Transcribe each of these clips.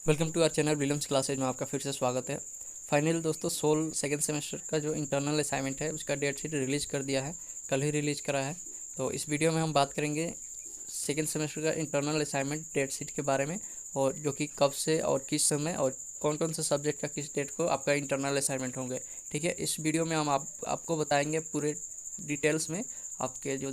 Welcome to our channel Williams classes में आपका फिर से स्वागत है। फाइनल दोस्तों सोल सेकेंड सेमेस्टर का जो इंटरनल असाइनमेंट है उसका डेट शीट रिलीज़ कर दिया है, कल ही रिलीज़ करा है। तो इस वीडियो में हम बात करेंगे सेकेंड सेमेस्टर का इंटरनल असाइनमेंट डेट शीट के बारे में, और जो कि कब से और किस समय और कौन कौन से सब्जेक्ट का किस डेट को आपका इंटरनल असाइनमेंट होंगे। ठीक है, इस वीडियो में हम आपको बताएंगे पूरे डिटेल्स में आपके जो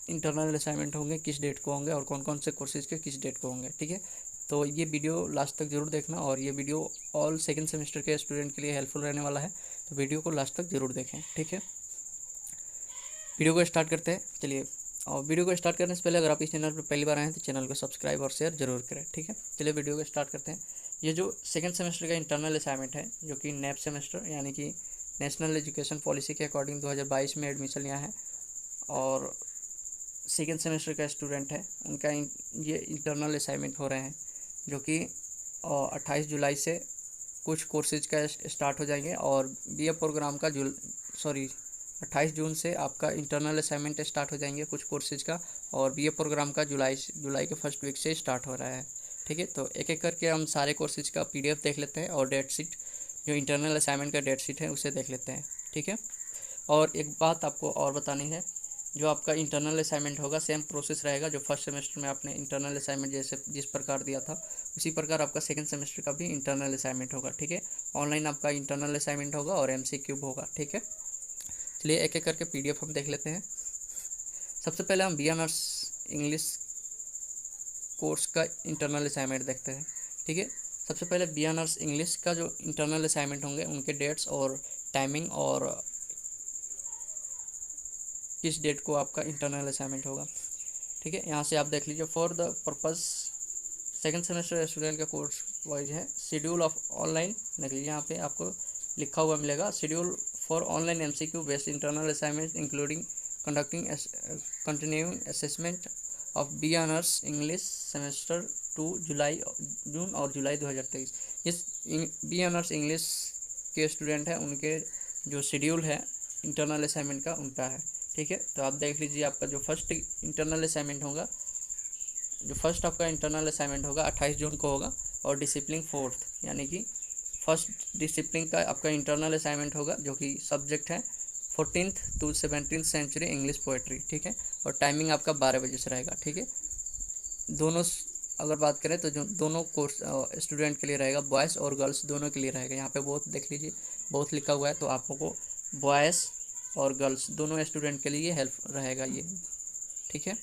इंटरनल असाइनमेंट होंगे किस डेट को होंगे और कौन कौन से कोर्सेज के किस डेट को होंगे। ठीक है, तो ये वीडियो लास्ट तक ज़रूर देखना, और ये वीडियो ऑल सेकेंड सेमेस्टर के स्टूडेंट के लिए हेल्पफुल रहने वाला है, तो वीडियो को लास्ट तक ज़रूर देखें। ठीक है, वीडियो को स्टार्ट करते हैं। चलिए, और वीडियो को स्टार्ट करने से पहले अगर आप इस चैनल पर पहली बार आए हैं तो चैनल को सब्सक्राइब और शेयर जरूर करें। ठीक है, चलिए वीडियो को स्टार्ट करते हैं। ये जो सेकेंड सेमेस्टर का इंटरनल असाइनमेंट है, जो कि नेप सेमेस्टर यानी कि नेशनल एजुकेशन पॉलिसी के अकॉर्डिंग 2022 में एडमिशन लिया है और सेकेंड सेमेस्टर का स्टूडेंट है, उनका ये इंटरनल असाइनमेंट हो रहे हैं, जो कि 28 जुलाई से कुछ कोर्सेज का स्टार्ट हो जाएंगे, और बीए प्रोग्राम का 28 जून से आपका इंटरनल असाइनमेंट स्टार्ट हो जाएंगे कुछ कोर्सेज का, और बीए प्रोग्राम का जुलाई के फर्स्ट वीक से स्टार्ट हो रहा है। ठीक है, तो एक एक करके हम सारे कोर्सेज का पीडीएफ देख लेते हैं, और डेट शीट जो इंटरनल असाइनमेंट का डेट शीट है उसे देख लेते हैं। ठीक है, और एक बात आपको और बतानी है, जो आपका इंटरनल असाइनमेंट होगा सेम प्रोसेस रहेगा। जो फर्स्ट सेमेस्टर में आपने इंटरनल असाइनमेंट जैसे जिस प्रकार दिया था उसी प्रकार आपका सेकंड सेमेस्टर का भी इंटरनल असाइनमेंट होगा। ठीक है, ऑनलाइन आपका इंटरनल असाइनमेंट होगा और एमसीक्यू होगा। ठीक है, चलिए एक एक करके पीडीएफ हम देख लेते हैं। सबसे पहले हम बी ऑनर्स इंग्लिश कोर्स का इंटरनल असाइनमेंट देखते हैं। ठीक है, सबसे पहले बी ऑनर्स इंग्लिश का जो इंटरनल असाइनमेंट होंगे उनके डेट्स और टाइमिंग और किस डेट को आपका इंटरनल असाइनमेंट होगा। ठीक है, यहाँ से आप देख लीजिए। For the purpose second semester student का कोर्स वाइज है शेड्यूल ऑफ ऑनलाइन, देख लीजिए यहाँ पे आपको लिखा हुआ मिलेगा schedule for online MCQ based internal assignment including conducting continuing assessment of B honours English semester 2 June और जुलाई 2023। इस बी ऑनर्स इंग्लिश के स्टूडेंट हैं उनके जो शेड्यूल है इंटरनल असाइनमेंट का उनका है। ठीक है, तो आप देख लीजिए आपका जो फर्स्ट इंटरनल असाइनमेंट होगा, जो फर्स्ट आपका इंटरनल असाइनमेंट होगा 28 जून को होगा, और डिसिप्लिन फोर्थ यानी कि फर्स्ट डिसिप्लिन का आपका इंटरनल असाइनमेंट होगा, जो कि सब्जेक्ट है 14th to 17th century English poetry. ठीक है, और टाइमिंग आपका 12 बजे से रहेगा। ठीक है, दोनों अगर बात करें तो जो दोनों कोर्स स्टूडेंट के लिए रहेगा, बॉयज़ और गर्ल्स दोनों के लिए रहेगा। यहाँ पे बहुत देख लीजिए, बहुत लिखा हुआ है, तो आपको बॉयज़ और गर्ल्स दोनों स्टूडेंट के लिए हेल्प रहेगा ये। ठीक है,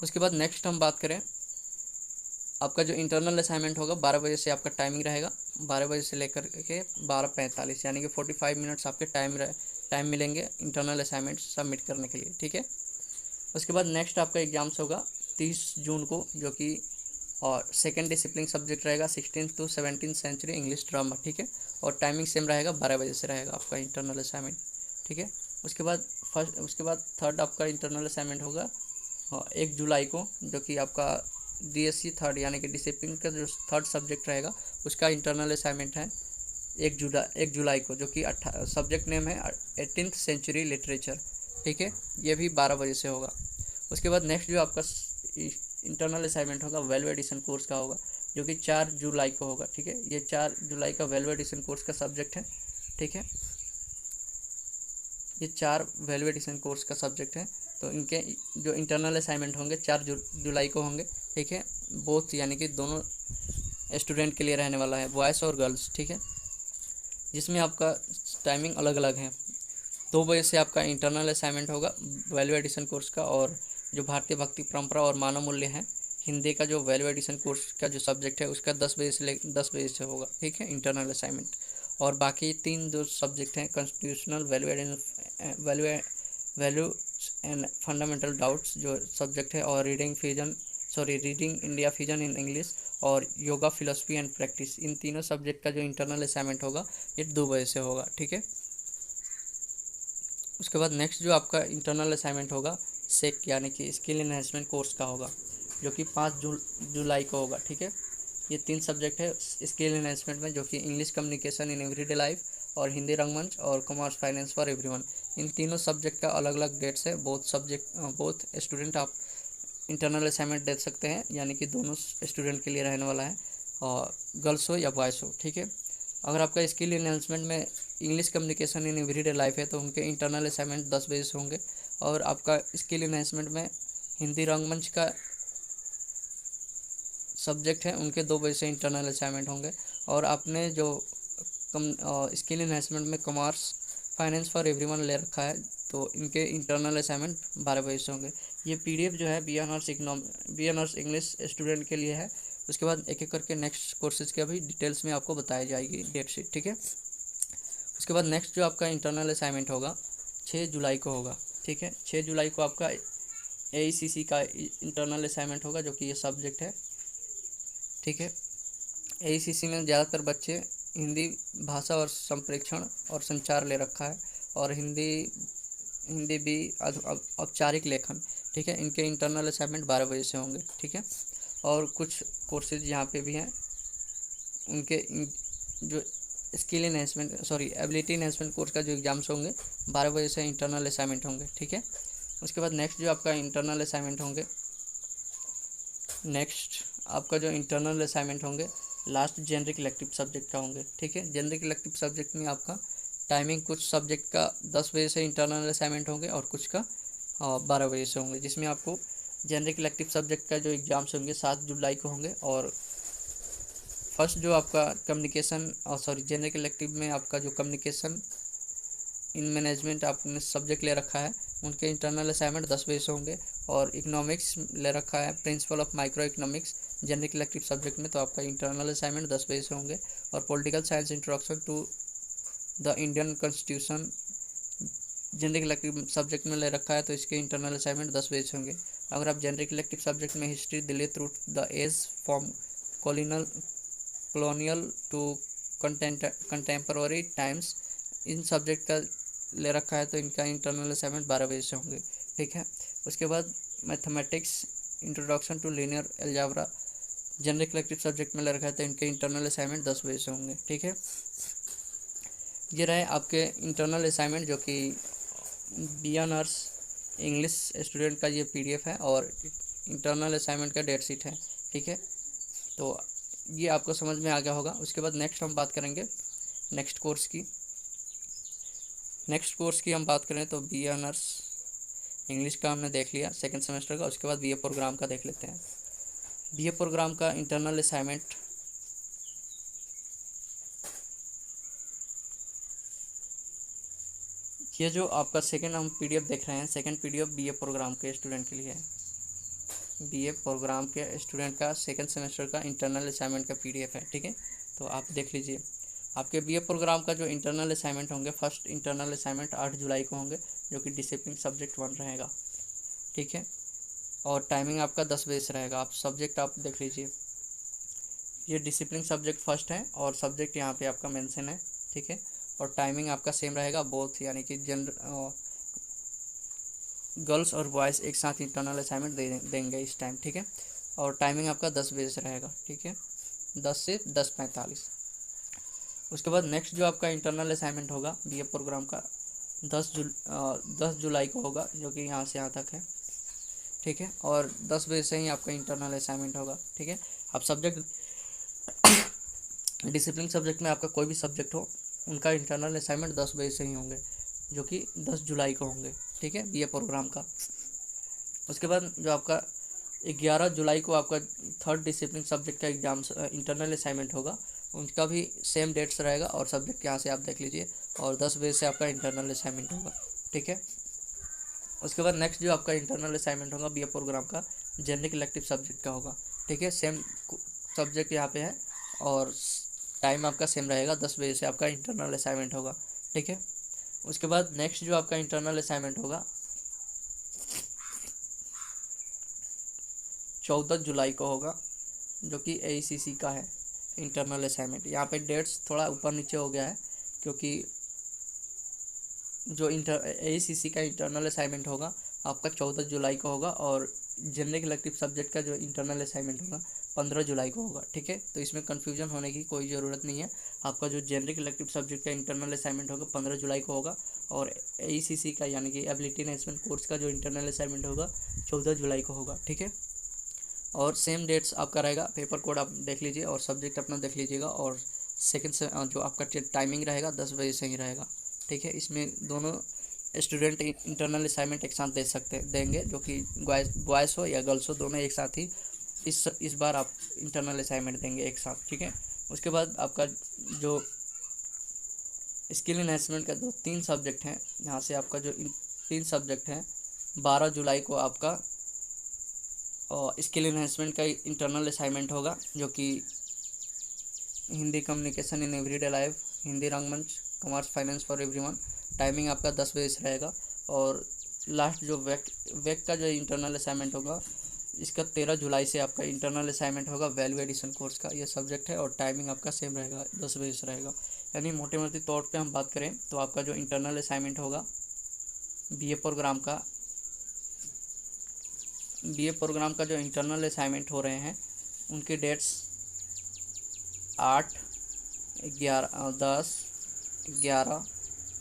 उसके बाद नेक्स्ट हम बात करें, आपका जो इंटरनल असाइनमेंट होगा 12 बजे से आपका टाइमिंग रहेगा, 12 बजे से लेकर के 12:45 यानी कि 45 मिनट्स आपके टाइम मिलेंगे इंटरनल असाइनमेंट सबमिट करने के लिए। ठीक है, उसके बाद नेक्स्ट आपका एग्जाम्स होगा 30 जून को, जो कि और सेकेंड डिसिप्लिन सब्जेक्ट रहेगा 16th to 17th century English drama. ठीक है, और टाइमिंग सेम रहेगा, 12 बजे से रहेगा आपका इंटरनल असाइनमेंट। ठीक है, उसके बाद थर्ड आपका इंटरनल असाइनमेंट होगा 1 जुलाई को, जो कि आपका डीएससी थर्ड यानी कि डिसिप्लिन का जो थर्ड सब्जेक्ट रहेगा उसका इंटरनल असाइनमेंट है 1 जुलाई को, जो कि सब्जेक्ट नेम है 18th सेंचुरी लिटरेचर। ठीक है, ये भी 12 बजे से होगा। उसके बाद नेक्स्ट जो आपका इंटरनल असाइनमेंट होगा वैल्यू एडिशन कोर्स का होगा, जो कि 4 जुलाई को होगा। ठीक है, ये 4 जुलाई का वैल्यू एडिशन कोर्स का सब्जेक्ट है। ठीक है, ये 4 वैल्यू एडिशन कोर्स का सब्जेक्ट है, तो इनके जो इंटरनल असाइनमेंट होंगे 4 जुलाई को होंगे। ठीक है, बोथ यानी कि दोनों स्टूडेंट के लिए रहने वाला है, बॉयज़ और गर्ल्स। ठीक है, जिसमें आपका टाइमिंग अलग अलग है। 2 बजे से आपका इंटरनल असाइनमेंट होगा वैल्यू एडिशन कोर्स का, और जो भारतीय भक्ति परंपरा और मानव मूल्य है हिंदी का जो वैल्यू एडिशन कोर्स का जो सब्जेक्ट है उसका 10 बजे से होगा। ठीक है, इंटरनल असाइनमेंट। और बाकी 3 जो सब्जेक्ट हैं constitutional value and fundamental doubts जो सब्जेक्ट है, और reading India fission in English, और योगा फिलोसफी एंड प्रैक्टिस, इन तीनों सब्जेक्ट का जो इंटरनल असाइनमेंट होगा ये 2 बजे से होगा। ठीक है, उसके बाद नेक्स्ट जो आपका इंटरनल असाइनमेंट होगा सेक यानी कि स्किल इन्हेंसमेंट कोर्स का होगा, जो कि 5 जुलाई को होगा। ठीक है, ये 3 सब्जेक्ट है स्किल इन्हेंसमेंट में, जो कि English communication in everyday life, और हिंदी रंगमंच, और कॉमर्स फाइनेंस फॉर एवरीवन। इन तीनों सब्जेक्ट का अलग अलग डेट्स है। बहुत स्टूडेंट आप इंटरनल असाइनमेंट दे सकते हैं, यानी कि दोनों स्टूडेंट के लिए रहने वाला है, और गर्ल्स हो या बॉयज़ हो, ठीक है। अगर आपका स्किल इन्हेंसमेंट में English communication in everyday life है तो उनके इंटरनल असाइनमेंट 10 बजे से होंगे। और आपका स्किल इन्हेंसमेंट में हिंदी रंगमंच का सब्जेक्ट है, उनके 2 बजे से इंटरनल असाइनमेंट होंगे। और आपने जो स्किल इन्हेंसमेंट में कॉमर्स फाइनेंस फॉर एवरीवन ले रखा है तो इनके इंटरनल असाइनमेंट 12 बजे से होंगे। ये पीडीएफ जो है बी ऑनर्स इंग्लिश स्टूडेंट के लिए है। उसके बाद एक एक करके नेक्स्ट कोर्सेज के अभी डिटेल्स में आपको बताई जाएगी डेट शीट, ठीक है। उसके बाद नेक्स्ट जो आपका इंटरनल असाइनमेंट होगा 6 जुलाई को होगा, ठीक है। 6 जुलाई को आपका AECC का इंटरनल असाइनमेंट होगा, जो कि ये सब्जेक्ट है, ठीक है। AECC में ज़्यादातर बच्चे हिंदी भाषा और संप्रेक्षण और संचार ले रखा है, और हिंदी भी औपचारिक लेखन, ठीक है। इनके इंटरनल असाइनमेंट 12 बजे से होंगे, ठीक है। और कुछ कोर्सेज यहाँ पे भी हैं, उनके जो skill enhancement ability enhancement course का जो एग्ज़ाम्स होंगे 12 बजे से इंटरनल असाइनमेंट होंगे, ठीक है। उसके बाद नेक्स्ट जो आपका इंटरनल असाइनमेंट होंगे लास्ट जेनरिक इलेक्टिव सब्जेक्ट का होंगे, ठीक है। जेनरिक इलेक्टिव सब्जेक्ट में आपका टाइमिंग कुछ सब्जेक्ट का 10 बजे से इंटरनल असाइनमेंट होंगे और कुछ का 12 बजे से होंगे, जिसमें आपको जेनरिक इलेक्टिव सब्जेक्ट का जो एग्ज़ाम्स होंगे 7 जुलाई को होंगे। और फर्स्ट जो आपका जेनरिक इलेक्टिव में आपका जो कम्युनिकेशन इन मैनेजमेंट आपने सब्जेक्ट ले रखा है उनके इंटरनल असाइनमेंट 10 बजे से होंगे। और इकोनॉमिक्स ले रखा है principle of micro economics generic elective subject में, तो आपका इंटरनल असाइनमेंट 10 बजे से होंगे। और political science introduction to the Indian constitution generic elective subject में ले रखा है तो इसके इंटरनल असाइनमेंट 10 बजे से होंगे। अगर आप जेनरिक इलेक्टिव सब्जेक्ट में history Delhi through the age from colonial to contemporary times in subject का ले रखा है तो इनका इंटरनल असाइनमेंट 12 बजे से होंगे, ठीक है। उसके बाद mathematics introduction to linear algebra generic elective subject में ले रखा है तो इनके इंटरनल असाइनमेंट 10 बजे से होंगे, ठीक है। ये रहे आपके इंटरनल असाइनमेंट जो कि बी ऑनर्स इंग्लिश स्टूडेंट का ये PDF है और इंटरनल असाइनमेंट का डेट शीट है, ठीक है। तो ये आपको समझ में आ गया होगा। उसके बाद नेक्स्ट हम बात करेंगे नेक्स्ट कोर्स की हम बात करें तो बी ऑनर्स इंग्लिश का हमने देख लिया सेकंड सेमेस्टर का। उसके बाद BA प्रोग्राम का देख लेते हैं। BA प्रोग्राम का इंटरनल असाइनमेंट ये जो आपका सेकंड हम PDF देख रहे हैं, सेकंड PDF BA प्रोग्राम के स्टूडेंट के लिए है। BA प्रोग्राम के स्टूडेंट का सेकंड सेमेस्टर का इंटरनल असाइनमेंट का PDF है, ठीक है। तो आप देख लीजिए आपके BA प्रोग्राम का जो इंटरनल असाइनमेंट होंगे, फर्स्ट इंटरनल असाइनमेंट 8 जुलाई को होंगे, जो कि डिसिप्लिन सब्जेक्ट 1 रहेगा, ठीक है। और टाइमिंग आपका 10 बजे से रहेगा। आप सब्जेक्ट आप देख लीजिए, ये डिसिप्लिन सब्जेक्ट फर्स्ट है और सब्जेक्ट यहाँ पे आपका मेंशन है, ठीक है। और टाइमिंग आपका सेम रहेगा बोथ, यानी कि गर्ल्स और बॉयज़ एक साथ इंटरनल असाइनमेंट देंगे इस टाइम, ठीक है। और टाइमिंग आपका 10 बजे से रहेगा, ठीक है, 10 से 10:45। उसके बाद नेक्स्ट जो आपका इंटरनल असाइनमेंट होगा BA प्रोग्राम का 10 जुलाई को होगा, जो कि यहाँ से यहाँ तक है, ठीक है। और 10 बजे से ही आपका इंटरनल असाइनमेंट होगा, ठीक है। आप सब्जेक्ट डिसिप्लिन सब्जेक्ट में आपका कोई भी सब्जेक्ट हो उनका इंटरनल असाइनमेंट 10 बजे से ही होंगे, जो कि 10 जुलाई को होंगे, ठीक है, BA प्रोग्राम का। उसके बाद जो आपका 11 जुलाई को आपका थर्ड डिसिप्लिन सब्जेक्ट का एग्जाम इंटरनल असाइनमेंट होगा, उनका भी सेम डेट्स रहेगा और सब्जेक्ट यहाँ से आप देख लीजिए। और 10 बजे से आपका इंटरनल असाइनमेंट होगा, ठीक है। उसके बाद नेक्स्ट जो आपका इंटरनल असाइनमेंट होगा BA प्रोग्राम का जेनरिक इलेक्टिव सब्जेक्ट का होगा, ठीक है। सेम सब्जेक्ट यहाँ पे है और टाइम आपका सेम रहेगा, 10 बजे से आपका इंटरनल असाइनमेंट होगा, ठीक है। उसके बाद नेक्स्ट जो आपका इंटरनल असाइनमेंट होगा 14 जुलाई को होगा, जो कि AECC का है इंटरनल असाइनमेंट। यहाँ पे डेट्स थोड़ा ऊपर नीचे हो गया है क्योंकि जो AECC का इंटरनल असाइनमेंट होगा आपका 14 जुलाई को होगा और जेनरिक इलेक्टिव सब्जेक्ट का जो इंटरनल असाइनमेंट होगा 15 जुलाई को होगा। ठीक है, तो इसमें कन्फ्यूजन होने की कोई ज़रूरत नहीं है। आपका जो जेनरिक इलेक्टिव सब्जेक्ट का इंटरनल असाइनमेंट होगा 15 जुलाई को होगा, और AECC का यानी कि एबिलिटी एनहेंसमेंट कोर्स का जो इंटरनल असाइनमेंट होगा 14 जुलाई को होगा। ठीक है, और सेम डेट्स आपका रहेगा। पेपर कोड आप देख लीजिए और सब्जेक्ट अपना देख लीजिएगा, और सेकंड से जो आपका टाइमिंग रहेगा 10 बजे से ही रहेगा। ठीक है, इसमें दोनों स्टूडेंट इंटरनल असाइनमेंट एक साथ देंगे, जो कि बॉयज़ हो या गर्ल्स हो, दोनों एक साथ ही इस बार आप इंटरनल असाइनमेंट देंगे एक साथ। ठीक है, उसके बाद आपका जो स्किल एनहेंसमेंट का जो 3 सब्जेक्ट हैं, यहाँ से आपका जो 3 सब्जेक्ट हैं 12 जुलाई को आपका स्किल एनहेंसमेंट का इंटरनल असाइनमेंट होगा, जो कि Hindi communication in everyday life, Hindi रंगमंच, commerce finance for everyone. Timing आपका 10 बजे से रहेगा। और लास्ट जो वेक का जो इंटरनल असाइनमेंट होगा, इसका 13 जुलाई से आपका इंटरनल असाइनमेंट होगा वैल्यू एडिशन कोर्स का, ये सब्जेक्ट है, और टाइमिंग आपका सेम रहेगा, 10 बजे से रहेगा। यानी मोटे मोटे तौर पे हम बात करें तो आपका जो इंटरनल असाइनमेंट होगा बीए प्रोग्राम का जो इंटरनल असाइनमेंट हो रहे हैं उनके डेट्स 8, 11, 10, 11,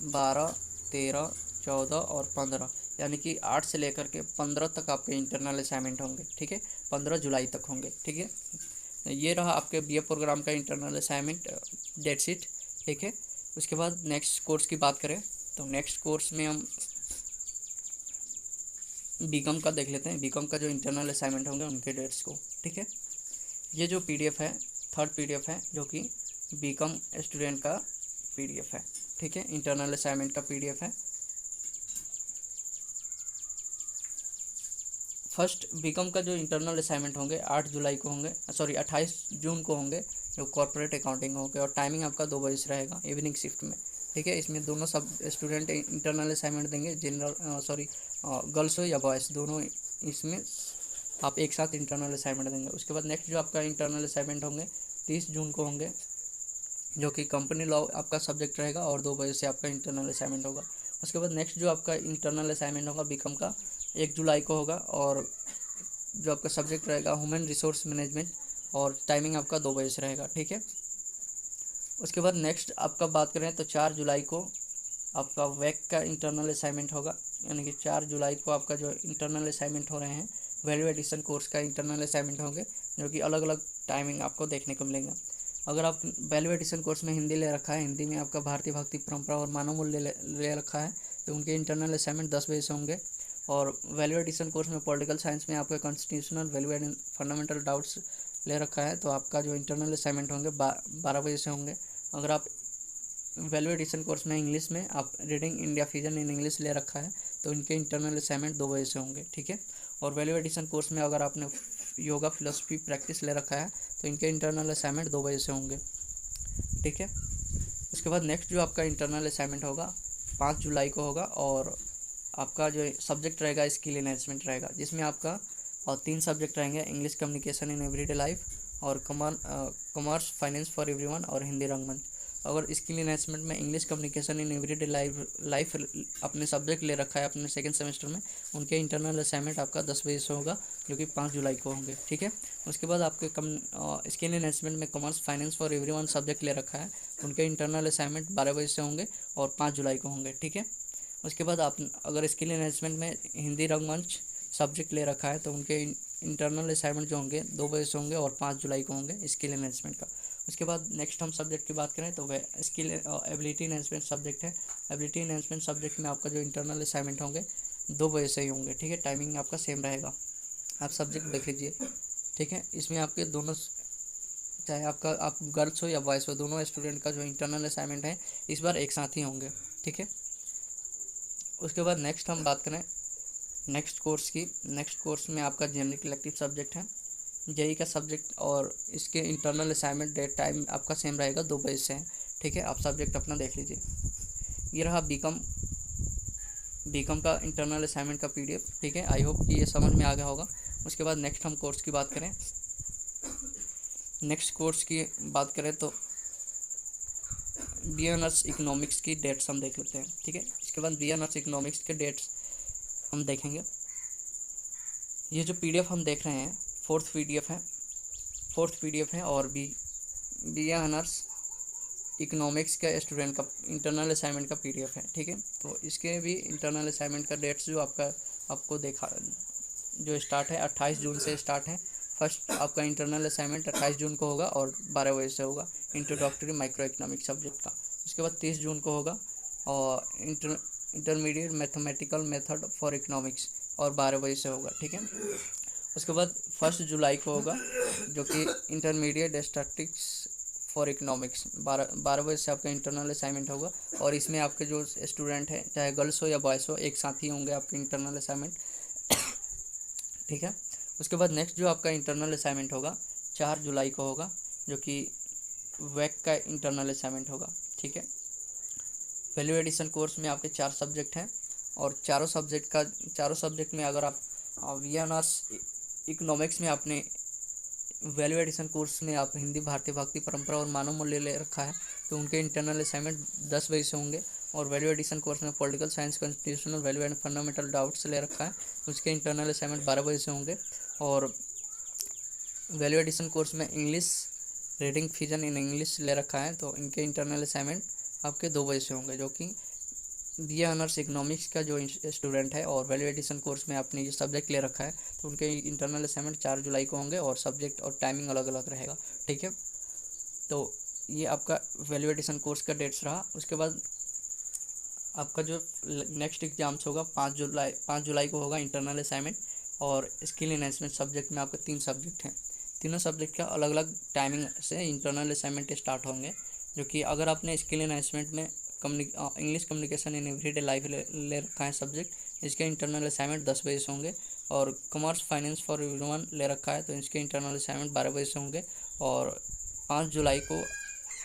12, 13, 14 और 15, यानी कि 8 से लेकर के 15 तक आपके इंटरनल असाइनमेंट होंगे। ठीक है, 15 जुलाई तक होंगे। ठीक है, ये रहा आपके बीए प्रोग्राम का इंटरनल असाइनमेंट डेट शीट। ठीक है, उसके बाद नेक्स्ट कोर्स की बात करें तो नेक्स्ट कोर्स में हम बीकॉम का देख लेते हैं। बीकॉम का जो इंटरनल असाइनमेंट होंगे उनके डेट्स को। ठीक है, ये जो PDF है, थर्ड PDF है, जो कि बीकॉम स्टूडेंट का PDF है। ठीक है, इंटरनल असाइनमेंट का PDF है। फर्स्ट बीकॉम का जो इंटरनल असाइनमेंट होंगे 8 जुलाई को होंगे, 28 जून को होंगे, जो कॉर्पोरेट अकाउंटिंग होंगे, और टाइमिंग आपका 2 बजे से रहेगा इवनिंग शिफ्ट में। ठीक है, इसमें दोनों सब स्टूडेंट इंटरनल असाइनमेंट देंगे, गर्ल्स हो या बॉयज़, दोनों इसमें आप एक साथ इंटरनल असाइनमेंट देंगे। उसके बाद नेक्स्ट जो आपका इंटरनल असाइनमेंट होंगे 30 जून को होंगे, जो कि कंपनी लॉ आपका सब्जेक्ट रहेगा, और 2 बजे से आपका इंटरनल असाइनमेंट होगा। उसके बाद नेक्स्ट जो आपका इंटरनल असाइनमेंट होगा बीकॉम का 1 जुलाई को होगा, और जो आपका सब्जेक्ट रहेगा ह्यूमन रिसोर्स मैनेजमेंट, और टाइमिंग आपका 2 बजे से रहेगा। ठीक है, उसके बाद नेक्स्ट आपका बात करें तो 4 जुलाई को आपका वेक का इंटरनल असाइनमेंट होगा, यानी कि 4 जुलाई को आपका जो इंटरनल असाइनमेंट हो रहे हैं वैल्यू एडिशन कोर्स का इंटरनल असाइनमेंट होंगे, जो कि अलग अलग टाइमिंग आपको देखने को मिलेंगे। अगर आप वैल्यू एडिशन कोर्स में हिंदी ले रखा है, हिंदी में आपका भारतीय भक्ति परंपरा और मानव मूल्य ले रखा है, तो उनके इंटरनल असाइनमेंट 10 बजे से होंगे। और वैल्यू एडिशन कोर्स में पॉलिटिकल साइंस में आपका constitutional value and fundamental doubts ले रखा है, तो आपका जो इंटरनल असाइनमेंट होंगे 12 बजे से होंगे। अगर आप वैल्यू एडिशन कोर्स में इंग्लिश में आप reading India fission in English ले रखा है, तो इनके इंटरनल असाइनमेंट 2 बजे से होंगे। ठीक है, और वैल्यू एडिशन कोर्स में अगर आपने योगा फिलोसफी प्रैक्टिस ले रखा है, तो इनके इंटरनल असाइनमेंट 2 बजे से होंगे। ठीक है, उसके बाद नेक्स्ट जो आपका इंटरनल असाइनमेंट होगा 5 जुलाई को होगा, और आपका जो सब्जेक्ट रहेगा स्किल एनहेंसमेंट रहेगा, जिसमें आपका और 3 सब्जेक्ट रहेंगे, English communication in everyday life, और कॉमर्स फाइनेंस फॉर एवरीवन, और हिंदी रंगमंच। अगर स्किल एनहेंसमेंट में English communication in everyday life अपने सब्जेक्ट ले रखा है अपने सेकंड सेमेस्टर में, उनके इंटरनल असाइनमेंट आपका 10 बजे से होगा, जो कि 5 जुलाई को होंगे। ठीक है, उसके बाद आपके स्किल एनहेंसमेंट में commerce finance for everyone subject ले रखा है, उनके इंटरनल असाइनमेंट 12 बजे से होंगे, और 5 जुलाई को होंगे। ठीक है, उसके बाद आप अगर स्किल एनहेंसमेंट में हिंदी रंगमंच सब्जेक्ट ले रखा है, तो उनके इंटरनल असाइनमेंट जो होंगे 2 बजे से होंगे, और 5 जुलाई को होंगे स्किल एनहेंसमेंट का। उसके बाद नेक्स्ट हम सब्जेक्ट की बात करें तो वह स्किल एबिलिटी एनहेंसमेंट सब्जेक्ट है। एबिलिटी एनहेंसमेंट सब्जेक्ट में आपका जो इंटरनल असाइनमेंट होंगे 2 बजे से ही होंगे। ठीक है, टाइमिंग आपका सेम रहेगा, आप सब्जेक्ट देख लीजिए। ठीक है, इसमें आपके दोनों, चाहे आप गर्ल्स हो या बॉयज़ हो, दोनों स्टूडेंट का जो इंटरनल असाइनमेंट है इस बार एक साथ ही होंगे। ठीक है, उसके बाद नेक्स्ट हम बात करें नेक्स्ट कोर्स की। नेक्स्ट कोर्स में आपका जेनरिक इलेक्टिव सब्जेक्ट है, जेई का सब्जेक्ट, और इसके इंटरनल असाइनमेंट डेट टाइम आपका सेम रहेगा, 2 बजे से है। ठीक है, आप सब्जेक्ट अपना देख लीजिए। ये रहा बीकॉम का इंटरनल असाइनमेंट का PDF। ठीक है, आई होप कि ये समझ में आ गया होगा। उसके बाद नेक्स्ट हम कोर्स की बात करें। नेक्स्ट कोर्स की बात करें तो BA ऑनर्स इकोनॉमिक्स की डेट्स हम देख लेते हैं। ठीक है, इसके बाद BA ऑनर्स इकोनॉमिक्स के डेट्स हम देखेंगे। ये जो PDF हम देख रहे हैं 4th PDF है। फोर्थ PDF है, और BA ऑनर्स इकोनॉमिक्स का स्टूडेंट का इंटरनल असाइनमेंट का PDF है, ठीक है। तो इसके भी इंटरनल असाइनमेंट का डेट्स जो आपको देखा जो स्टार्ट है 28 जून से स्टार्ट है। फर्स्ट आपका इंटरनल असाइनमेंट 28 जून को होगा और 12 बजे से होगा, इंट्रोडक्टरी माइक्रो इकोनॉमिक सब्जेक्ट का। उसके बाद 30 जून को होगा और intermediate mathematical method for economics, और 12 बजे से होगा, ठीक है। उसके बाद 1 जुलाई को होगा जो कि इंटरमीडिएट स्टैटिस्टिक्स फॉर इकोनॉमिक्स, 12 बजे से आपका इंटरनल असाइनमेंट होगा। और इसमें आपके जो स्टूडेंट हैं, चाहे गर्ल्स हो या बॉयज़ हो, एक साथ ही होंगे आपके इंटरनल असाइनमेंट, ठीक है। उसके बाद नेक्स्ट जो आपका इंटरनल असाइनमेंट होगा 4 जुलाई को होगा, जो कि वैक का इंटरनल असाइनमेंट होगा, ठीक है। वैल्यू एडिशन कोर्स में आपके 4 सब्जेक्ट हैं, और चारों सब्जेक्ट में अगर आप BA ऑनर्स इकोनॉमिक्स में आपने वैल्यू एडिशन कोर्स में आप हिंदी, भारतीय भक्ति परंपरा और मानव मूल्य ले रखा है, तो उनके इंटरनल असाइनमेंट 10 बजे से होंगे। और वैल्यू एडिशन कोर्स में political science, constitutional value and fundamental doubts ले रखा है, तो उसके इंटरनल असाइनमेंट 12 बजे से होंगे। और वैल्यू एडिशन कोर्स में English reading fission in English ले रखा है, तो इनके इंटरनल असाइनमेंट आपके 2 बजे से होंगे, जो कि BA ऑनर्स इकोनॉमिक्स का जो स्टूडेंट है और वैल्यू एडिशन कोर्स में आपने ये सब्जेक्ट ले रखा है, तो उनके इंटरनल असाइनमेंट 4 जुलाई को होंगे, और सब्जेक्ट और टाइमिंग अलग अलग रहेगा, ठीक है। तो ये आपका वैल्यू एडिशन कोर्स का डेट्स रहा। उसके बाद आपका जो नेक्स्ट एग्जाम्स होगा 5 जुलाई को होगा इंटरनल असाइनमेंट, और स्किल एनहेंसमेंट सब्जेक्ट में आपके 3 सब्जेक्ट हैं। तीनों सब्जेक्ट का अलग अलग टाइमिंग से इंटरनल असाइनमेंट स्टार्ट होंगे, जो कि अगर आपने स्किल एनहेंसमेंट में English communication in everyday life ले रखा है सब्जेक्ट, इसके इंटरनल असाइनमेंट 10 बजे से होंगे। और कॉमर्स फाइनेंस फॉर एवरीवन ले रखा है, तो इसके इंटरनल असाइनमेंट 12 बजे से होंगे। और 5 जुलाई को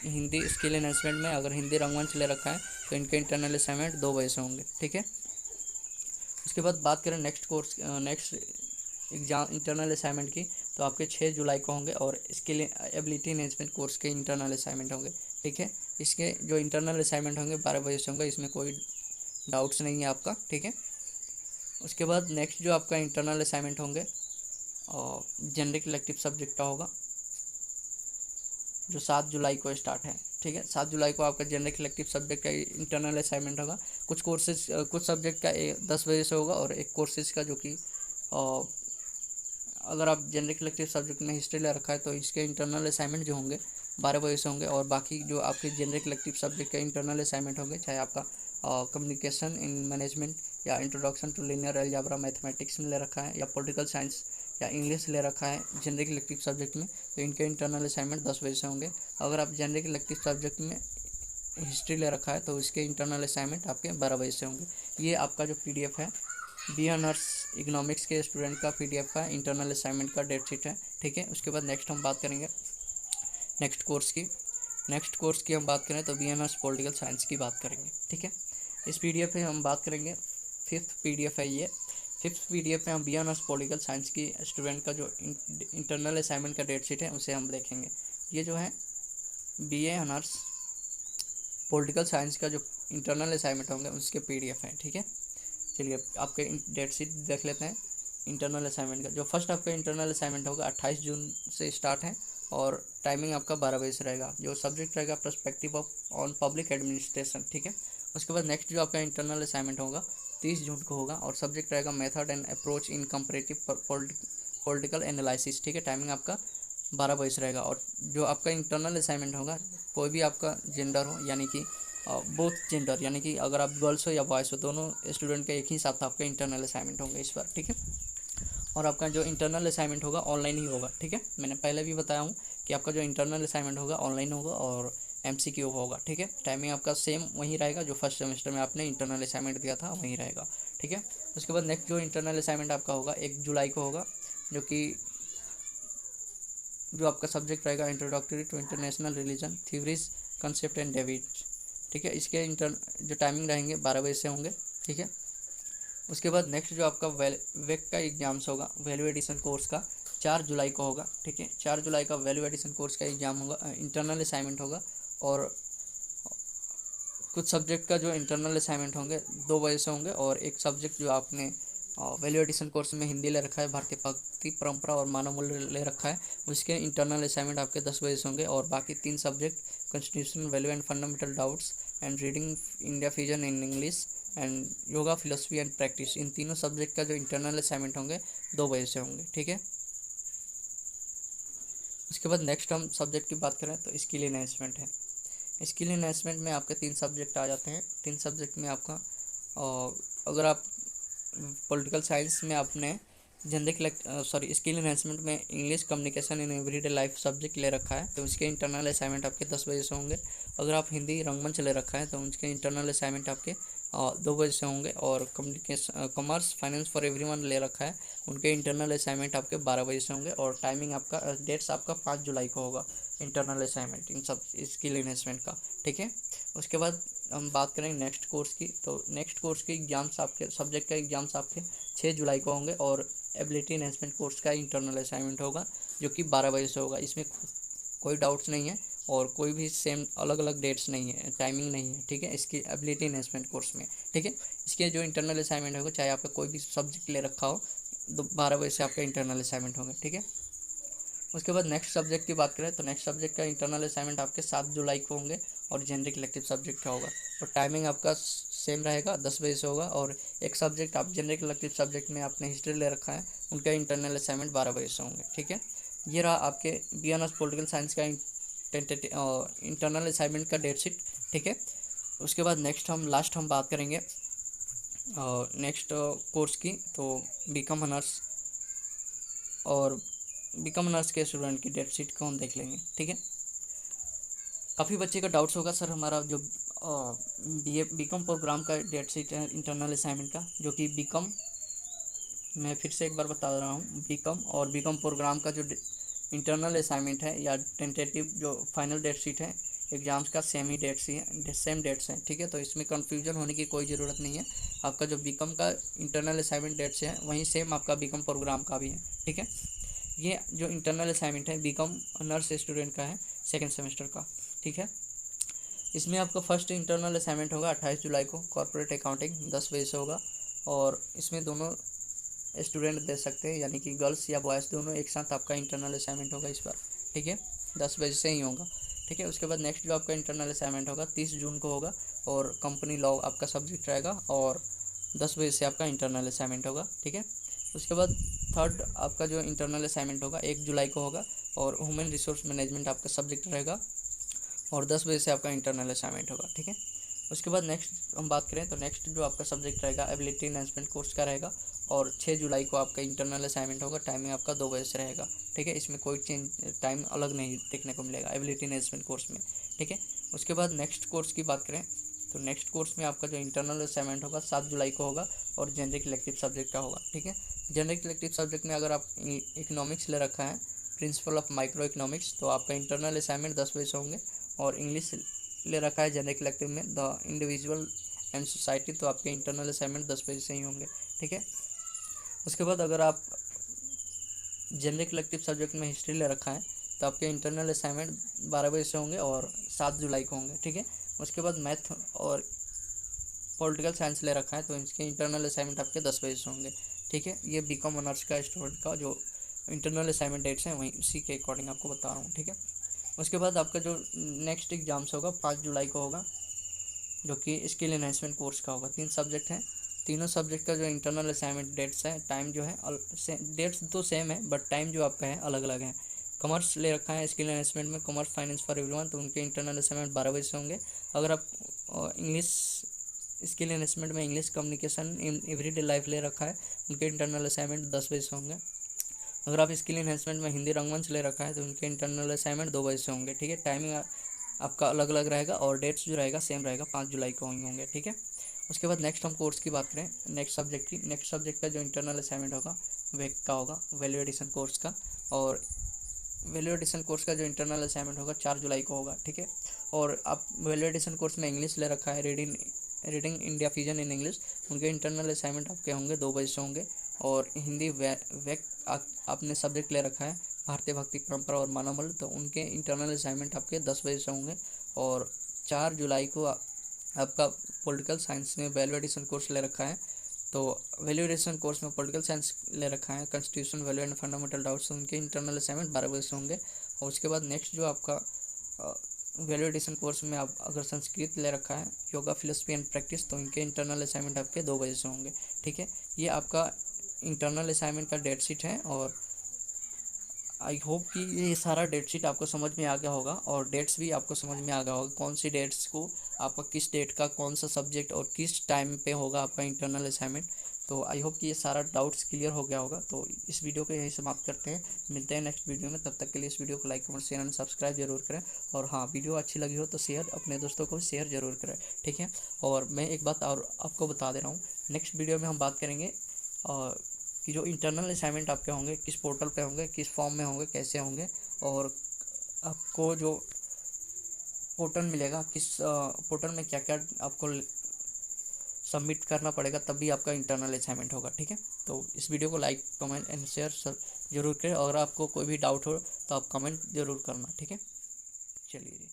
हिंदी स्किल एनहेंसमेंट में अगर हिंदी रंगमंच ले रखा है, तो इनके इंटरनल असाइनमेंट 2 बजे से होंगे, ठीक है। उसके बाद बात करें नेक्स्ट एग्जाम इंटरनल असाइनमेंट की, तो आपके 6 जुलाई को होंगे, और स्किल एबिलिटी एनहेंसमेंट कोर्स के इंटरनल असाइनमेंट होंगे, ठीक है। इसके जो इंटरनल असाइनमेंट होंगे 12 बजे से होंगे, इसमें कोई डाउट्स नहीं है आपका, ठीक है। उसके बाद नेक्स्ट जो आपका इंटरनल असाइनमेंट होंगे और जेनरिक इलेक्टिव सब्जेक्ट का होगा, जो 7 जुलाई को स्टार्ट है, ठीक है। 7 जुलाई को आपका जेनरिक इलेक्टिव सब्जेक्ट का इंटरनल असाइनमेंट होगा। कुछ सब्जेक्ट का 10 बजे से होगा, और एक कोर्सेज का जो कि अगर आप जेनरिक इलेक्टिव सब्जेक्ट में हिस्ट्री ले रखा है, तो इसके इंटरनल असाइनमेंट जो होंगे 12 बजे से होंगे। और बाकी जो आपके जेनरिक इलेक्टिव सब्जेक्ट का इंटरनल असाइनमेंट होंगे, चाहे आपका कम्युनिकेशन इन मैनेजमेंट या introduction to linear algebra mathematics में ले रखा है, या पॉलिटिकल साइंस या इंग्लिश ले रखा है जेनरिक इलेक्टिव सब्जेक्ट में, तो इनके इंटरनल असाइनमेंट 10 बजे से होंगे। अगर आप जेनरिक इलेक्टिव सब्जेक्ट में हिस्ट्री ले रखा है, तो इसके इंटरनल असाइनमेंट आपके 12 बजे से होंगे। ये आपका जो PDF है BA ऑनर्स इकोनॉमिक्स के स्टूडेंट का PDF का इंटरनल असाइनमेंट का डेट शीट है, ठीक है। उसके बाद नेक्स्ट हम बात करेंगे नेक्स्ट कोर्स की हम बात करें तो BA ऑनर्स पॉलिटिकल साइंस की बात करेंगे, ठीक है। इस PDF में हम बात करेंगे 5th PDF है ये। 5th PDF में हम BA ऑनर्स पॉलिटिकल साइंस की स्टूडेंट का जो इंटरनल असाइनमेंट का डेट शीट है उसे हम देखेंगे। ये जो है BA ऑनर्स पॉलिटिकल साइंस का जो इंटरनल असाइनमेंट होंगे उसके PDF हैं, ठीक है। चलिए आपके डेट शीट देख लेते हैं इंटरनल असाइनमेंट का। जो फर्स्ट आपका इंटरनल असाइनमेंट होगा 28 जून से स्टार्ट है, और टाइमिंग आपका 12 बजे से रहेगा। जो सब्जेक्ट रहेगा पर्सपेक्टिव ऑन पब्लिक एडमिनिस्ट्रेशन, ठीक है। उसके बाद नेक्स्ट जो आपका इंटरनल असाइनमेंट होगा 30 जून को होगा, और सब्जेक्ट रहेगा method and approach in comparative political analysis, ठीक है। टाइमिंग आपका 12 बजे से रहेगा। और जो आपका इंटरनल असाइनमेंट होगा, कोई भी आपका जेंडर हो, यानी कि बोथ जेंडर, यानी कि अगर आप गर्ल्स हो या बॉयज़ हो, दोनों स्टूडेंट के एक ही साथ आपके इंटरनल असाइनमेंट होंगे इस बार, ठीक है। और आपका जो इंटरनल असाइनमेंट होगा ऑनलाइन ही होगा, ठीक है। मैंने पहले भी बताया हूँ कि आपका जो इंटरनल असाइनमेंट होगा ऑनलाइन होगा और MCQ होगा, ठीक है। टाइमिंग आपका सेम वही रहेगा, जो फर्स्ट सेमेस्टर में आपने इंटरनल असाइनमेंट दिया था वही रहेगा, ठीक है। उसके बाद नेक्स्ट जो इंटरनल असाइनमेंट आपका होगा 1 जुलाई को होगा, जो आपका सब्जेक्ट रहेगा introductory to international religion theories concept and David, ठीक है। इसके जो टाइमिंग रहेंगे 12 बजे से होंगे, ठीक है। उसके बाद नेक्स्ट जो आपका वेक का एग्जाम्स होगा वैल्यू एडिशन कोर्स का 4 जुलाई को होगा, ठीक है। 4 जुलाई का वैल्यू एडिशन कोर्स का एग्जाम होगा, इंटरनल असाइनमेंट होगा। और कुछ सब्जेक्ट का जो इंटरनल असाइनमेंट होंगे 2 बजे से होंगे, और एक सब्जेक्ट जो आपने वैल्यू एडिशन कोर्स में हिंदी ले रखा है, भारतीय भक्ति परंपरा और मानव मूल्य ले रखा है। उसके इंटरनल असाइनमेंट आपके 10 बजे से होंगे। और बाकी 3 subject constitution value and fundamental duties and reading India vision in English and yoga philosophy and practice, इन तीनों सब्जेक्ट का जो इंटरनल असाइनमेंट होंगे 2 बजे से होंगे, ठीक है। उसके बाद नेक्स्ट हम सब्जेक्ट की बात करें तो स्किल एनहेंसमेंट है। स्किल एनहेंसमेंट में आपके 3 सब्जेक्ट आ जाते हैं। 3 सब्जेक्ट में आपका अगर आप पॉलिटिकल साइंस में आपने स्किल एनहेंसमेंट में English communication in everyday life subject ले रखा है तो उसके इंटरनल असाइनमेंट आपके 10 बजे से होंगे। अगर आप हिंदी रंगमंच ले रखा है तो उसके इंटरनल असाइनमेंट आपके 2 बजे से होंगे। और communication commerce finance for everyone ले रखा है, उनके इंटरनल असाइनमेंट आपके 12 बजे से होंगे। और टाइमिंग आपका डेट्स आपका 5 जुलाई को होगा इंटरनल असाइनमेंट इन सब स्किल एनहेंसमेंट का, ठीक है। उसके बाद हम बात करें नेक्स्ट कोर्स की, तो नेक्स्ट कोर्स के एग्जाम्स आपके सब्जेक्ट का एग्जाम्स आपके 6 जुलाई को होंगे। और एबिलिटी एनहेंसमेंट कोर्स का इंटरनल असाइनमेंट होगा जो कि 12 बजे से होगा। इसमें कोई डाउट्स नहीं है और कोई भी सेम अलग अलग डेट्स नहीं है, टाइमिंग नहीं है, ठीक है, इसकी एबिलिटी एनहेंसमेंट कोर्स में, ठीक है। इसके जो इंटरनल असाइनमेंट होगा चाहे आपका कोई भी सब्जेक्ट ले रखा हो, 12 बजे से आपका इंटरनल असाइनमेंट होगा, ठीक है। उसके बाद नेक्स्ट सब्जेक्ट की बात करें तो नेक्स्ट सब्जेक्ट का इंटरनल असाइनमेंट आपके 7 जुलाई को होंगे और जेनरिक इलेक्टिव सब्जेक्ट का होगा। और टाइमिंग आपका सेम रहेगा, 10 बजे से होगा। और एक सब्जेक्ट आप जेनरिक इलेक्टिव सब्जेक्ट में आपने हिस्ट्री ले रखा है, उनका इंटरनल असाइनमेंट 12 बजे से होंगे, ठीक है। ये रहा आपके बी ऑनर्स पॉलिटिकल साइंस का इंटरनल असाइनमेंट का डेट शीट, ठीक है। उसके बाद नेक्स्ट हम बात करेंगे नेक्स्ट कोर्स की, तो बीकॉम ऑनर्स और बीकॉम ऑनर्स के स्टूडेंट की डेट शीट को हम देख लेंगे, ठीक है। काफ़ी बच्चे का डाउट्स होगा सर हमारा जो बीकॉम प्रोग्राम का डेट शीट है इंटरनल असाइनमेंट का, जो कि बीकॉम, मैं फिर से एक बार बता रहा हूँ, बीकॉम और बीकॉम प्रोग्राम का जो इंटरनल असाइनमेंट है या टेंटेटिव जो फाइनल डेट शीट है एग्जाम्स का सेम डेट्स हैं, ठीक है। तो इसमें कन्फ्यूजन होने की कोई ज़रूरत नहीं है। आपका जो बीकॉम का इंटरनल असाइनमेंट डेट्स है वहीं सेम आपका बीकॉम प्रोग्राम का भी है, ठीक है। ये जो इंटरनल असाइनमेंट है बीकॉम ऑनर्स स्टूडेंट का है सेकेंड सेमेस्टर का, ठीक है। इसमें आपका फर्स्ट इंटरनल असाइनमेंट होगा 28 जुलाई को, कॉर्पोरेट अकाउंटिंग 10 बजे से होगा। और इसमें दोनों स्टूडेंट दे सकते हैं, यानी कि गर्ल्स या बॉयज़ दोनों एक साथ आपका इंटरनल असाइनमेंट होगा इस बार, ठीक है, 10 बजे से ही होगा, ठीक है। उसके बाद नेक्स्ट जो आपका इंटरनल असाइनमेंट होगा 30 जून को होगा और कंपनी लॉ आपका सब्जेक्ट रहेगा और 10 बजे से आपका इंटरनल असाइनमेंट होगा, ठीक है। उसके बाद थर्ड आपका जो इंटरनल असाइनमेंट होगा 1 जुलाई को होगा और ह्यूमन रिसोर्स मैनेजमेंट आपका सब्जेक्ट रहेगा और 10 बजे से आपका इंटरनल असाइनमेंट होगा, ठीक है। उसके बाद नेक्स्ट हम बात करें तो नेक्स्ट जो आपका सब्जेक्ट रहेगा एबिलिटी एनहांसमेंट कोर्स का रहेगा और 6 जुलाई को आपका इंटरनल असाइनमेंट होगा, टाइमिंग आपका 2 बजे से रहेगा, ठीक है। इसमें कोई चेंज टाइम अलग नहीं देखने को मिलेगा एबिलिटी एनहांसमेंट कोर्स में, ठीक है। उसके बाद नेक्स्ट कोर्स की बात करें तो नेक्स्ट कोर्स में आपका जो इंटरनल असाइनमेंट होगा 7 जुलाई को होगा और जेनरिक इलेक्टिव सब्जेक्ट का होगा, ठीक है। जेनरिक इलेक्टिव सब्जेक्ट में अगर आप इकोनॉमिक्स ले रखा है, प्रिंसिपल ऑफ माइक्रो इकोनॉमिक्स, तो आपका इंटरनल असाइनमेंट 10 बजे से होंगे। और इंग्लिश ले रखा है जेनरिक इलेक्टिव में द इंडिविजुअल एंड सोसाइटी, तो आपके इंटरनल असाइनमेंट 10 बजे से ही होंगे, ठीक है। उसके बाद अगर आप जेनरिक इलेक्टिव सब्जेक्ट में हिस्ट्री ले रखा है तो आपके इंटरनल असाइनमेंट 12 बजे से होंगे और 7 जुलाई को होंगे, ठीक है। उसके बाद मैथ और पॉलिटिकल साइंस ले रखा है तो इसके इंटरनल असाइनमेंट आपके 10 बजे से होंगे, ठीक है। ये बीकॉम ऑनर्स का स्टूडेंट का जो इंटरनल असाइनमेंट डेट्स हैं वहीं उसी के अकॉर्डिंग आपको बता रहा हूँ, ठीक है। उसके बाद आपका जो नेक्स्ट एग्जाम्स होगा 5 जुलाई को होगा जो कि स्किल एनहांसमेंट कोर्स का होगा। 3 सब्जेक्ट हैं, तीनों सब्जेक्ट का जो इंटरनल असाइनमेंट डेट्स है, टाइम जो है डेट्स तो सेम है बट टाइम जो आपका है अलग अलग है। कॉमर्स ले रखा है स्किल एनहांसमेंट में, कॉमर्स फाइनेंस फॉर एवरीवन, तो उनके इंटरनल असाइनमेंट 12 बजे से होंगे। अगर आप इंग्लिश स्किल एनहांसमेंट में English communication in everyday life ले रखा है, उनके इंटरनल असाइनमेंट 10 बजे से होंगे। अगर आप स्किल एनहांसमेंट में हिंदी रंगमंच ले रखा है तो उनके इंटरनल असाइनमेंट 2 बजे से होंगे, ठीक है। टाइमिंग आपका अलग अलग रहेगा और डेट्स जो रहेगा सेम रहेगा, 5 जुलाई को होंगे, ठीक है। उसके बाद नेक्स्ट हम कोर्स की बात करें नेक्स्ट सब्जेक्ट का जो इंटरनल असाइनमेंट होगा वेक का होगा, वैल्यू एडिशन कोर्स का। और वैल्यू एडिशन कोर्स का जो इंटरनल असाइनमेंट होगा 4 जुलाई को होगा, ठीक है। और आप वैल्यू एडिशन कोर्स में इंग्लिश ले रखा है reading India vision in English, उनके इंटरनल असाइनमेंट आपके होंगे 2 बजे से होंगे। और हिंदी वेक आपने सब्जेक्ट ले रखा है भारतीय भक्ति परंपरा और मानव मूल्य, तो उनके इंटरनल असाइनमेंट आपके 10 बजे से होंगे। और 4 जुलाई को आपका पॉलिटिकल साइंस में वैल्यू एडिशन कोर्स ले रखा है तो वैल्यू एडिशन कोर्स में पॉलिटिकल साइंस ले रखा है, constitution value and fundamental doubts, उनके इंटरनल असाइनमेंट 12 बजे से होंगे। और उसके बाद नेक्स्ट जो आपका वैल्यू एडिशन कोर्स में आप अगर संस्कृत ले रखा है, योगा फिलोसफी एंड प्रैक्टिस, तो इनके इंटरनल असाइनमेंट आपके 2 बजे से होंगे। ठीक है, ये आपका इंटरनल असाइनमेंट का डेट शीट है। और आई होप कि ये सारा डेट शीट आपको समझ में आ गया होगा और डेट्स भी आपको समझ में आ गया होगा, कौन सी डेट्स को आपका किस डेट का कौन सा सब्जेक्ट और किस टाइम पे होगा आपका इंटरनल असाइनमेंट। तो आई होप कि ये सारा डाउट्स क्लियर हो गया होगा। तो इस वीडियो को यही समाप्त करते हैं, मिलते हैं नेक्स्ट वीडियो में। तब तक के लिए इस वीडियो को like comment share and subscribe जरूर करें। और हाँ, वीडियो अच्छी लगी हो तो शेयर अपने दोस्तों को शेयर जरूर करें। ठीक है, और मैं एक बात और आपको बता दे रहा हूँ, नेक्स्ट वीडियो में हम बात करेंगे कि जो इंटरनल असाइनमेंट आपके होंगे किस पोर्टल पे होंगे, किस फॉर्म में होंगे, कैसे होंगे, और आपको जो पोर्टल मिलेगा किस पोर्टल में क्या क्या आपको सबमिट करना पड़ेगा, तब भी आपका इंटरनल असाइनमेंट होगा। ठीक है, तो इस वीडियो को लाइक कमेंट एंड शेयर जरूर करें। और आपको कोई भी डाउट हो तो आप कमेंट जरूर करना। ठीक है, चलिए जी।